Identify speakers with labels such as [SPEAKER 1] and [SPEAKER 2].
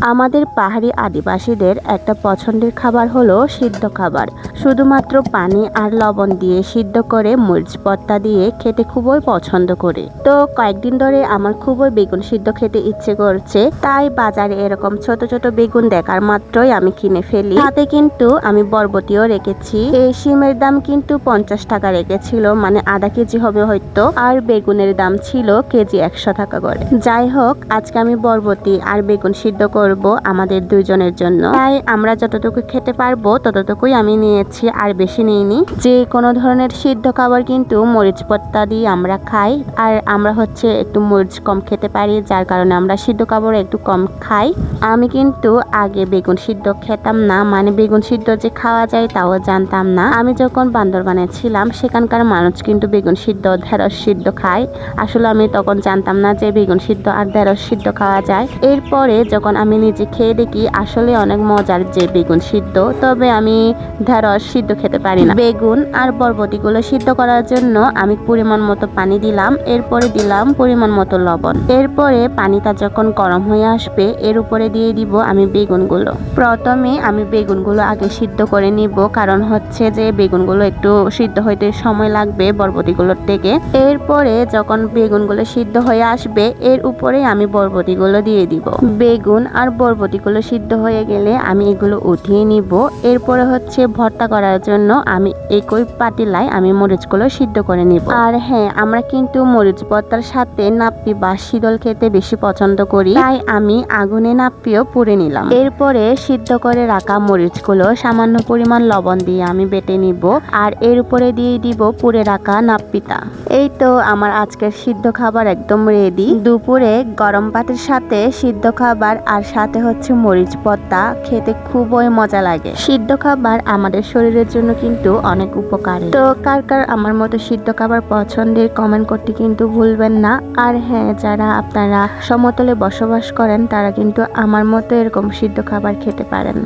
[SPEAKER 1] আমাদের পাহাড়ি আদিবাসীদের একটা পছন্দের খাবার হলো সিদ্ধ খাবার। শুধুমাত্র পানি আর লবণ দিয়ে সিদ্ধ করে মরিচ ভর্তা দিয়ে খেতে খুবই পছন্দ করে। তো কয়েকদিন ধরে আমার খুবই বেগুন সিদ্ধ খেতে ইচ্ছে করছে, তাই বাজারে এরকম ছোট ছোট বেগুন দেখার মাত্রই আমি কিনে ফেলি। তাতে কিন্তু আমি বরবটিও রেখেছি। এই শিমের দাম কিন্তু 50 টাকা রেখেছিল, মানে আধা কেজি হবে হয়তো, আর বেগুনের দাম ছিল কেজি 100 টাকা করে। যাই হোক, আজকে আমি বরবটি আর বেগুন সিদ্ধ করব আমাদের দুইজনের জন্য, তাই আমরা যতটুকু খেতে পারবো ততটুকুই আমি নিয়েছি, আর বেশি নিইনি। যে কোনো ধরনের সিদ্ধ খাবার কিন্তু মরিচ ভর্তা দিয়ে আমরা খাই, আর আমরা হচ্ছে একটু মরিচ কম খেতে পারি, যার কারণে আমরা সিদ্ধ খাবার একটু কম খাই। আমি কিন্তু আগে বেগুন সিদ্ধ খেতাম না, মানে বেগুন সিদ্ধ যে খাওয়া যায় তাও জানতাম না। আমি যখন বান্দরবানে ছিলাম সেখানকার মানুষ কিন্তু বেগুন সিদ্ধ, ঢেঁড়স সিদ্ধ খায়। আসলে আমি তখন জানতাম না যে বেগুন সিদ্ধ আর ঢেঁড়স সিদ্ধ খাওয়া যায়। এরপরে যখন আমি নিজে খেয়ে দেখি আসলে অনেক মজার যে বেগুন সিদ্ধ, তবে আমি ঢেঁড়স সিদ্ধ খেতে পারি না। বেগুন আর বরবটিগুলো সিদ্ধ করার জন্য আমি পরিমাণ মতো পানি দিলাম, এরপরে দিলাম পরিমাণ মতো লবণ। এরপরে পানিটা যখন গরম হয়ে আসবে এর উপরে দিয়ে দিব আমি বেগুনগুলো। প্রথমে আমি বেগুনগুলো আগে সিদ্ধ করে নিব, কারণ হচ্ছে যে বেগুনগুলো একটু সিদ্ধ হইতে সময় লাগবে বরবটিগুলোর থেকে। এরপরে যখন বেগুনগুলো সিদ্ধ হয়ে আসবে এর উপরে আমি বরবটিগুলো দিয়ে দিব। বেগুন আর বরবটিগুলো সিদ্ধ হয়ে গেলে আমি এগুলো উঠিয়ে নিব। এরপরে হচ্ছে ভর্তা করার জন্য আমি একই পাতিলায় আমি মরিচগুলো সিদ্ধ করে নিব। আর হ্যাঁ, আমরা কিন্তু মরিচ ভর্তার সাথে নাপ্পি বা শীতল খেতে বেশি পছন্দ করি, তাই আমি আগুনে নাপ্পিও পুড়ে নিলাম। এরপরে সিদ্ধ করে রাখা মরিচগুলো সামান্য পরিমাণ লবণ দিয়ে আমি বেটে নিব, আর এর উপরে দিয়ে দিব পুড়ে রাখা নাপ্পিটা। এই তো আমার আজকের সিদ্ধ খাবার একদম রেডি। দুপুরে গরম ভাতের সাথে সিদ্ধ খাবার আর সাথে হচ্ছে মরিচ ভর্তা খেতে খুবই মজা লাগে। সিদ্ধ খাবার আমাদের শরীরের জন্য কিন্তু অনেক উপকারী। তো কার কার আমার মতো সিদ্ধ খাবার পছন্দের কমেন্ট করতে কিন্তু ভুলবেন না। আর হ্যাঁ, যারা আপনারা সমতলে বসবাস করেন তারা কিন্তু আমার মতো এরকম সিদ্ধ খাবার খেতে পারেন।